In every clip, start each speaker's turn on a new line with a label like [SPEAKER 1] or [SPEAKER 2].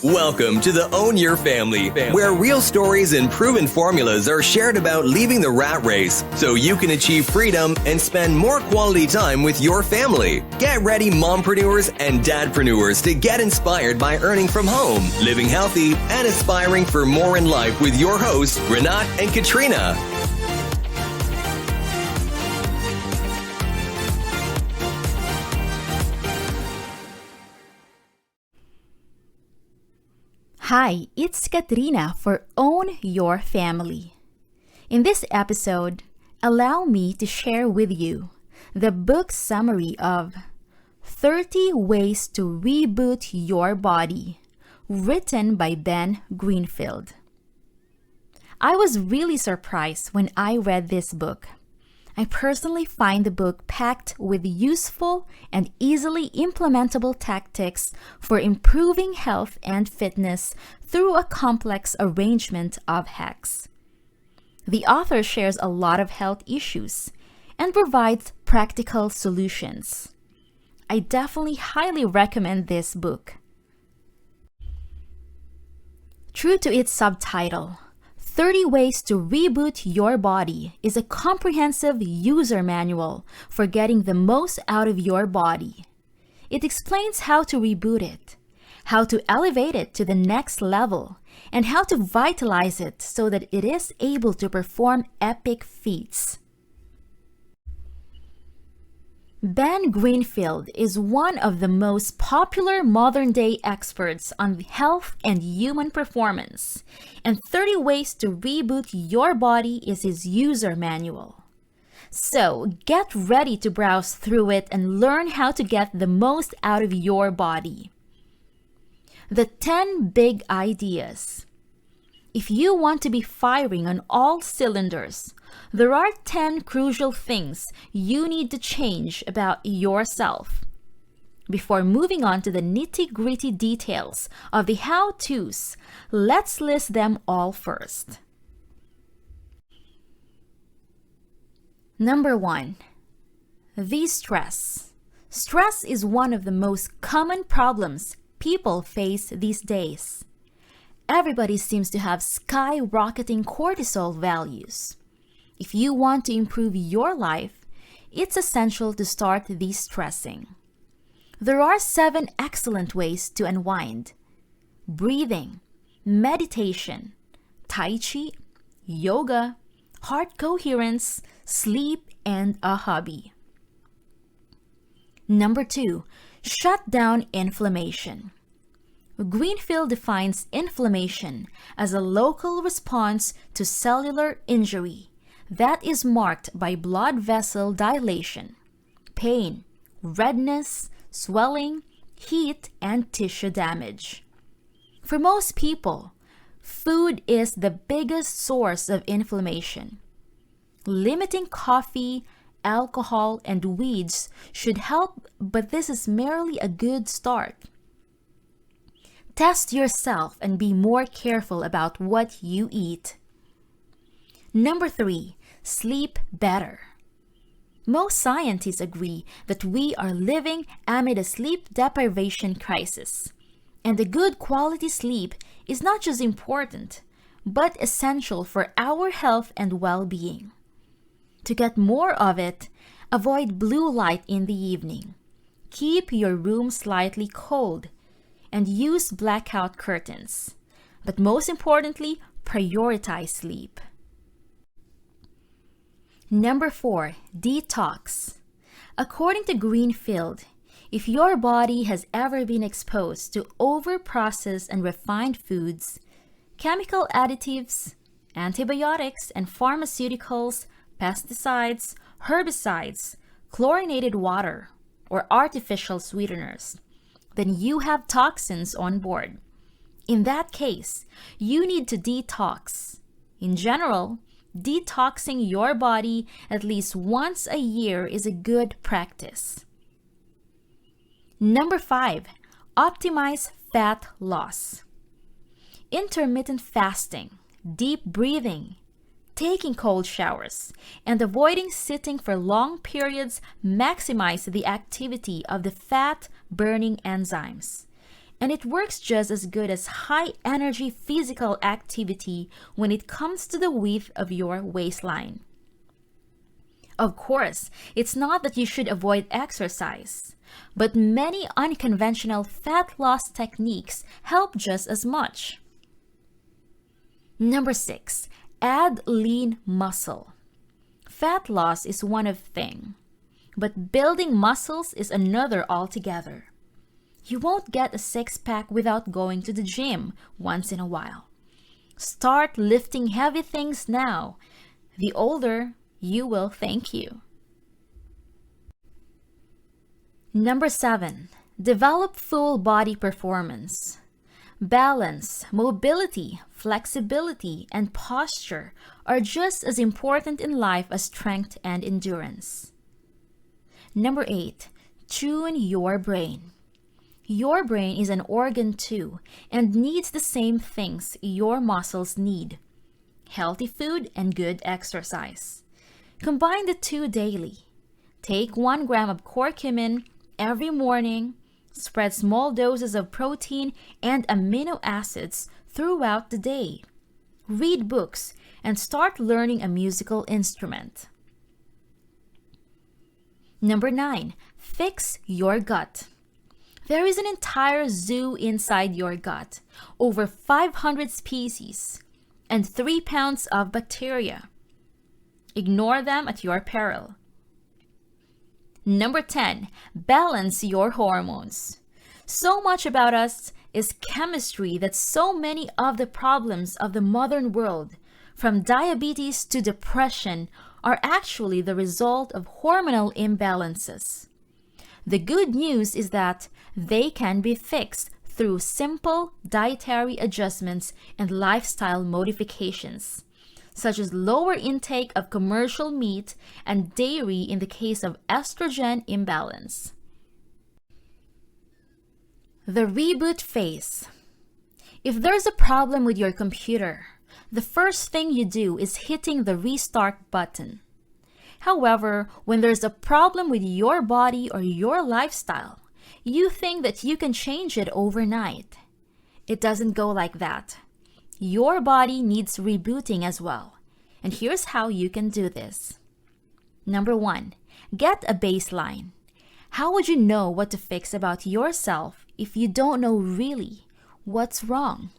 [SPEAKER 1] Welcome to the Own Your Family, where real stories and proven formulas are shared about leaving the rat race so you can achieve freedom and spend more quality time with your family. Get ready, mompreneurs and dadpreneurs, to get inspired by earning from home, living healthy, and aspiring for more in life with your hosts, Renat and Katrina.
[SPEAKER 2] Hi, it's Katrina for Own Your Family. In this episode, allow me to share with you the book summary of 30 Ways to Reboot Your Body, written by Ben Greenfield. I was really surprised when I read this book. I personally find the book packed with useful and easily implementable tactics for improving health and fitness through a complex arrangement of hacks. The author shares a lot of health issues and provides practical solutions. I definitely highly recommend this book. True to its subtitle, 30 Ways to Reboot Your Body is a comprehensive user manual for getting the most out of your body. It explains how to reboot it, how to elevate it to the next level, and how to vitalize it so that it is able to perform epic feats. Ben Greenfield is one of the most popular modern-day experts on health and human performance, and 30 Ways to Reboot Your Body is his user manual. So, get ready to browse through it and learn how to get the most out of your body. The 10 Big Ideas. If you want to be firing on all cylinders, there are 10 crucial things you need to change about yourself. Before moving on to the nitty-gritty details of the how-tos, let's list them all first. Number 1. VStress. Stress is one of the most common problems people face these days. Everybody seems to have skyrocketing cortisol values. If you want to improve your life, it's essential to start de-stressing. There are 7 excellent ways to unwind: breathing, meditation, tai chi, yoga, heart coherence, sleep, and a hobby. Number 2, shut down inflammation. Greenfield defines inflammation as a local response to cellular injury that is marked by blood vessel dilation, pain, redness, swelling, heat, and tissue damage. For most people, food is the biggest source of inflammation. Limiting coffee, alcohol, and weeds should help, but this is merely a good start. Test yourself and be more careful about what you eat. Number 3, sleep better. Most scientists agree that we are living amid a sleep deprivation crisis, and a good quality sleep is not just important, but essential for our health and well-being. To get more of it, avoid blue light in the evening. Keep your room slightly cold, and use blackout curtains. But most importantly, prioritize sleep. Number 4, detox. According to Greenfield, if your body has ever been exposed to over-processed and refined foods, chemical additives, antibiotics and pharmaceuticals, pesticides, herbicides, chlorinated water, or artificial sweeteners, then you have toxins on board. In that case, you need to detox. In general, detoxing your body at least once a year is a good practice. Number 5, optimize fat loss. Intermittent fasting, deep breathing, taking cold showers, and avoiding sitting for long periods maximize the activity of the fat-burning enzymes and it works just as good as high-energy physical activity when it comes to the width of your waistline. Of course, it's not that you should avoid exercise, but many unconventional fat loss techniques help just as much. Number 6, add lean muscle. Fat loss is one thing, but building muscles is another altogether. You won't get a six-pack without going to the gym once in a while. Start lifting heavy things now. The older you will thank you. Number 7, develop full body performance. Balance, mobility, flexibility, and posture are just as important in life as strength and endurance. Number 8, tune your brain. Your brain is an organ too and needs the same things your muscles need: healthy food and good exercise. Combine the two daily. Take 1 gram of curcumin every morning. Spread small doses of protein and amino acids throughout the day. Read books and start learning a musical instrument. Number 9, fix your gut. There is an entire zoo inside your gut, over 500 species, and 3 pounds of bacteria. Ignore them at your peril. Number 10, balance your hormones. So much about us is chemistry that so many of the problems of the modern world, from diabetes to depression, are actually the result of hormonal imbalances. The good news is that they can be fixed through simple dietary adjustments and lifestyle modifications, such as lower intake of commercial meat and dairy in the case of estrogen imbalance. The reboot phase. If there's a problem with your computer, the first thing you do is hitting the restart button. However, when there's a problem with your body or your lifestyle, you think that you can change it overnight. It doesn't go like that. Your body needs rebooting as well. And here's how you can do this. Number 1, get a baseline. How would you know what to fix about yourself if you don't know really what's wrong?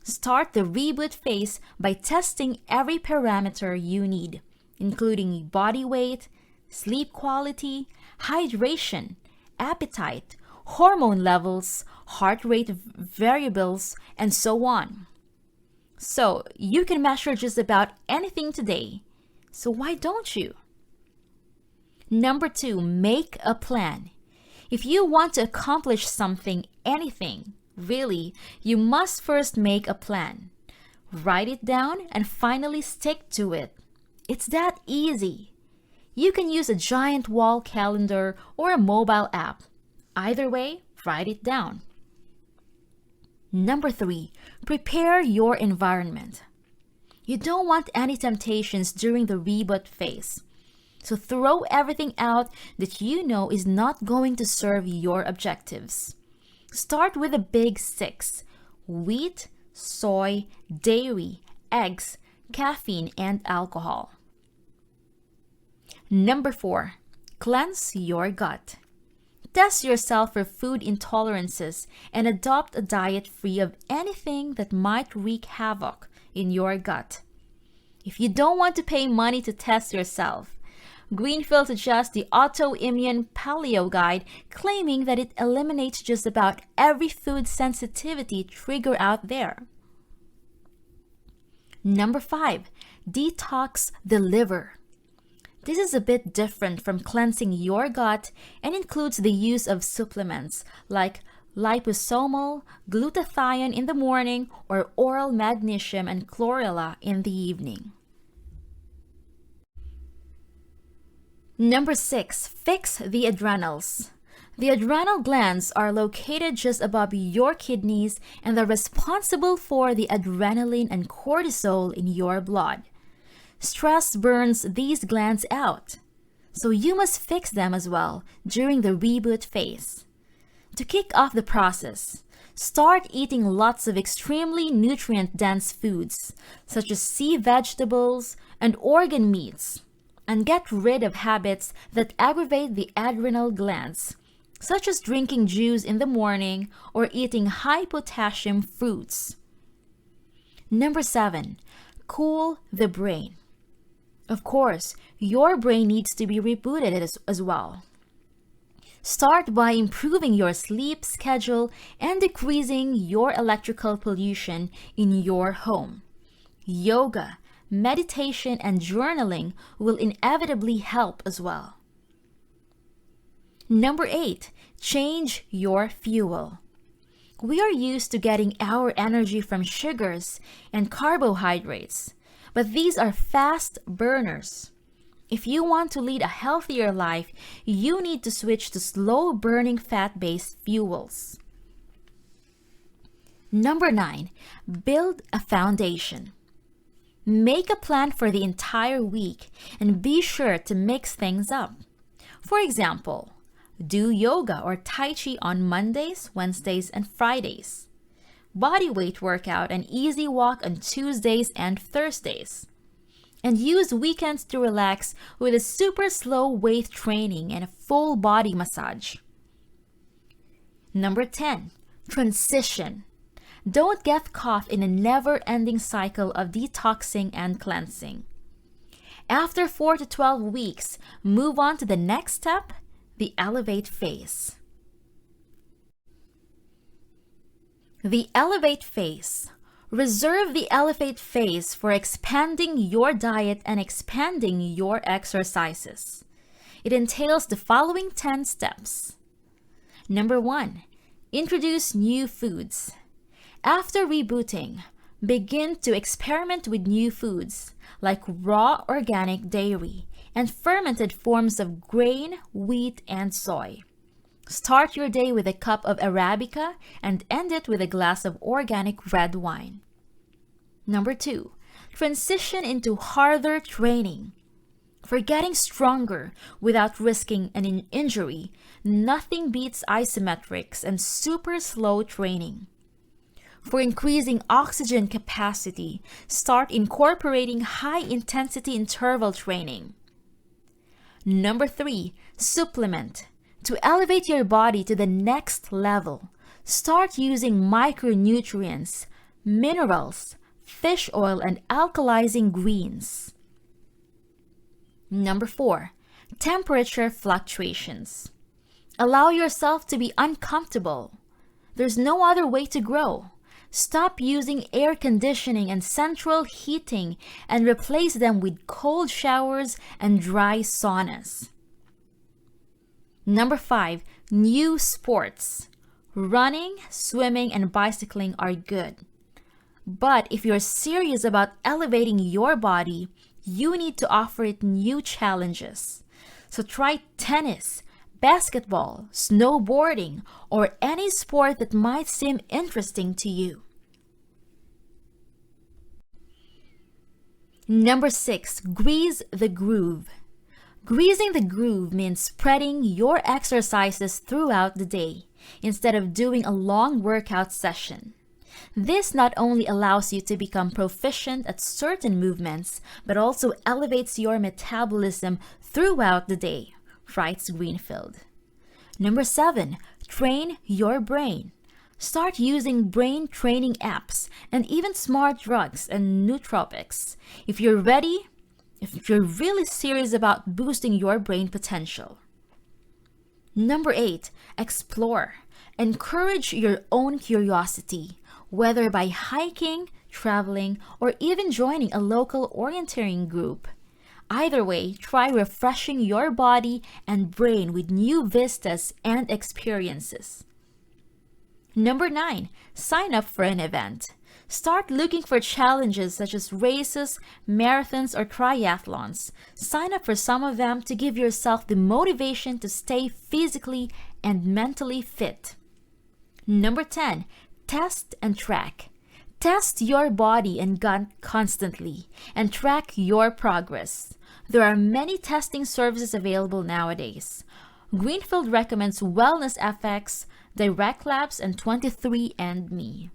[SPEAKER 2] Start the reboot phase by testing every parameter you need, including body weight, sleep quality, hydration, appetite, hormone levels, heart rate variables, and so on. So you can measure just about anything today. So why don't you? Number 2, make a plan. If you want to accomplish something, anything, really, you must first make a plan. Write it down and finally stick to it. It's that easy. You can use a giant wall calendar or a mobile app. Either way, write it down. Number 3, prepare your environment. You don't want any temptations during the reboot phase. So throw everything out that you know is not going to serve your objectives. Start with the big 6: wheat, soy, dairy, eggs, caffeine, and alcohol. Number 4, cleanse your gut. Test yourself for food intolerances and adopt a diet free of anything that might wreak havoc in your gut. If you don't want to pay money to test yourself, Greenfield suggests the Autoimmune Paleo Guide, claiming that it eliminates just about every food sensitivity trigger out there. Number 5, detox the liver. This is a bit different from cleansing your gut and includes the use of supplements like liposomal, glutathione in the morning, or oral magnesium and chlorella in the evening. Number 6, fix the adrenals. The adrenal glands are located just above your kidneys and are responsible for the adrenaline and cortisol in your blood. Stress burns these glands out, so you must fix them as well during the reboot phase. To kick off the process, start eating lots of extremely nutrient-dense foods, such as sea vegetables and organ meats, and get rid of habits that aggravate the adrenal glands, such as drinking juice in the morning or eating high-potassium fruits. Number 7, cool the brain. Of course, your brain needs to be rebooted as well. Start by improving your sleep schedule and decreasing your electrical pollution in your home. Yoga, meditation, and journaling will inevitably help as well. Number 8, change your fuel. We are used to getting our energy from sugars and carbohydrates, but these are fast burners. If you want to lead a healthier life, you need to switch to slow-burning fat-based fuels. Number 9, build a foundation. Make a plan for the entire week and be sure to mix things up. For example, do yoga or Tai Chi on Mondays, Wednesdays, and Fridays. Body weight workout and easy walk on Tuesdays and Thursdays. And use weekends to relax with a super slow weight training and a full body massage. Number 10, transition. Don't get caught in a never-ending cycle of detoxing and cleansing. After 4 to 12 weeks, move on to the next step, the elevate phase. The elevate phase. Reserve the elevate phase for expanding your diet and expanding your exercises. It entails the following 10 steps. Number 1, introduce new foods. After rebooting, begin to experiment with new foods like raw organic dairy and fermented forms of grain, wheat, and soy. Start your day with a cup of Arabica and end it with a glass of organic red wine. Number 2, transition into harder training. For getting stronger without risking an injury, nothing beats isometrics and super slow training. For increasing oxygen capacity, start incorporating high-intensity interval training. Number 3, supplement. To elevate your body to the next level, start using micronutrients, minerals, fish oil, and alkalizing greens. Number 4, temperature fluctuations. Allow yourself to be uncomfortable. There's no other way to grow. Stop using air conditioning and central heating and replace them with cold showers and dry saunas. Number 5, new sports. Running, swimming, and bicycling are good. But if you're serious about elevating your body, you need to offer it new challenges. So try tennis, basketball, snowboarding, or any sport that might seem interesting to you. Number 6, grease the groove. Greasing the groove means spreading your exercises throughout the day instead of doing a long workout session. This not only allows you to become proficient at certain movements, but also elevates your metabolism throughout the day, writes Greenfield. Number 7, train your brain. Start using brain training apps and even smart drugs and nootropics if you're really serious about boosting your brain potential. Number 8, explore. Encourage your own curiosity, whether by hiking, traveling, or even joining a local orienteering group. Either way, try refreshing your body and brain with new vistas and experiences. Number 9, sign up for an event. Start looking for challenges such as races, marathons, or triathlons. Sign up for some of them to give yourself the motivation to stay physically and mentally fit. Number 10, test and track. Test your body and gut constantly and track your progress. There are many testing services available nowadays. Greenfield recommends Wellness FX, Direct Labs, and 23andMe.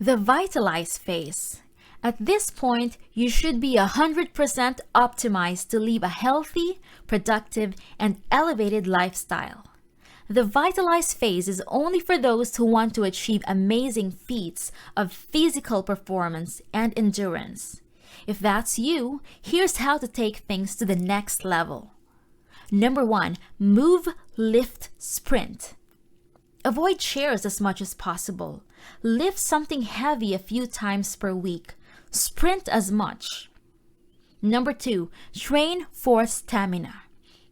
[SPEAKER 2] The Vitalize phase. At this point, you should be 100% optimized to live a healthy, productive, and elevated lifestyle. The Vitalize phase is only for those who want to achieve amazing feats of physical performance and endurance. If that's you, here's how to take things to the next level. Number 1, move, lift, sprint. Avoid chairs as much as possible. Lift something heavy a few times per week. Sprint as much. Number 2, train for stamina.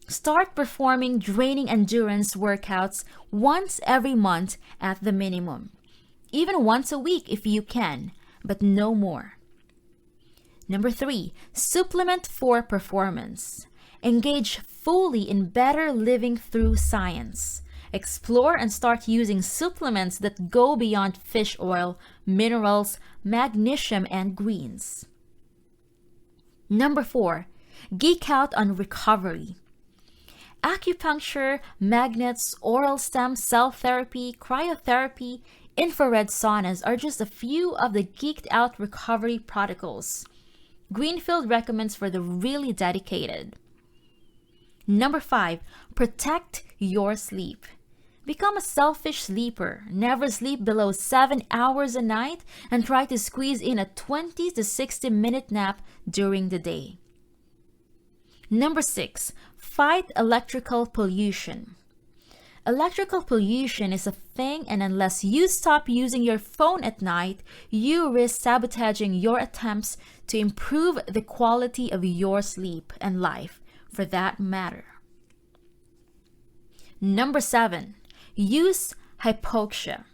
[SPEAKER 2] Start performing draining endurance workouts once every month at the minimum. Even once a week if you can, but no more. Number 3, supplement for performance. Engage fully in better living through science. Explore and start using supplements that go beyond fish oil, minerals, magnesium, and greens. Number 4, geek out on recovery. Acupuncture, magnets, oral stem cell therapy, cryotherapy, infrared saunas are just a few of the geeked out recovery protocols Greenfield recommends for the really dedicated. Number 5, protect your sleep. Become a selfish sleeper. Never sleep below 7 hours a night and try to squeeze in a 20 to 60 minute nap during the day. Number 6, fight electrical pollution. Electrical pollution is a thing, and unless you stop using your phone at night, you risk sabotaging your attempts to improve the quality of your sleep and life, for that matter. Number 7, use hypoxia.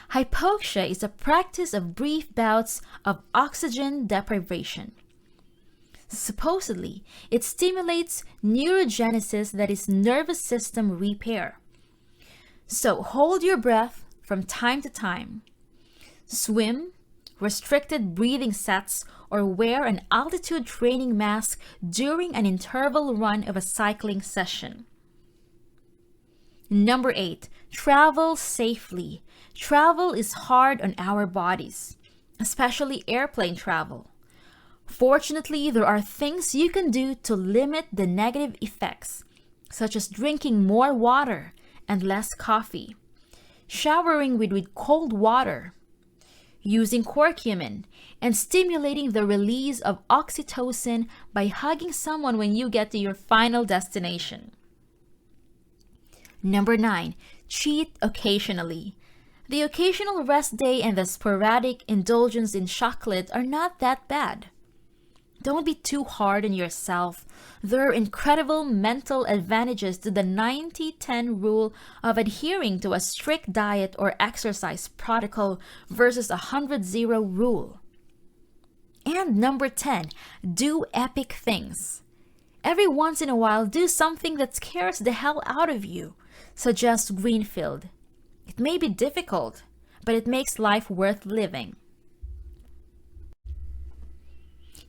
[SPEAKER 2] Hypoxia is a practice of brief bouts of oxygen deprivation. Supposedly, it stimulates neurogenesis, that is nervous system repair. So hold your breath from time to time. Swim, restricted breathing sets, or wear an altitude training mask during an interval run of a cycling session. Number 8, travel safely. Travel is hard on our bodies, especially airplane travel. Fortunately, there are things you can do to limit the negative effects, such as drinking more water and less coffee, showering with cold water, using curcumin, and stimulating the release of oxytocin by hugging someone when you get to your final destination. Number 9, cheat occasionally. The occasional rest day and the sporadic indulgence in chocolate are not that bad. Don't be too hard on yourself. There are incredible mental advantages to the 90-10 rule of adhering to a strict diet or exercise protocol versus a 100-0 rule. And number 10, do epic things. Every once in a while, do something that scares the hell out of you, suggests Greenfield. It may be difficult, but it makes life worth living.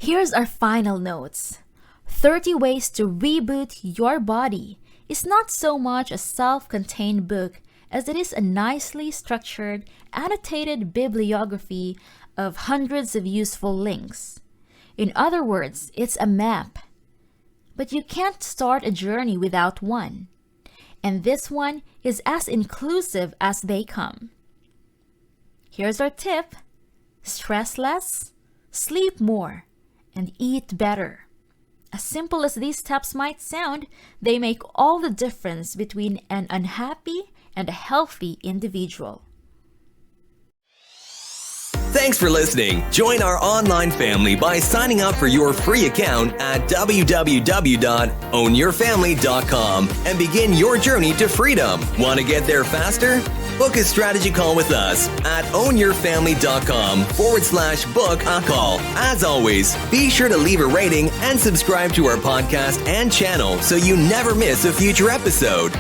[SPEAKER 2] Here's our final notes. 30 Ways to Reboot Your Body is not so much a self-contained book as it is a nicely structured, annotated bibliography of hundreds of useful links. In other words, it's a map. But you can't start a journey without one. And this one is as inclusive as they come. Here's our tip. Stress less, sleep more, and eat better. As simple as these steps might sound, they make all the difference between an unhappy and a healthy individual.
[SPEAKER 1] Thanks for listening. Join our online family by signing up for your free account at www.ownyourfamily.com and begin your journey to freedom. Want to get there faster? Book a strategy call with us at ownyourfamily.com/book a call. As always, be sure to leave a rating and subscribe to our podcast and channel so you never miss a future episode.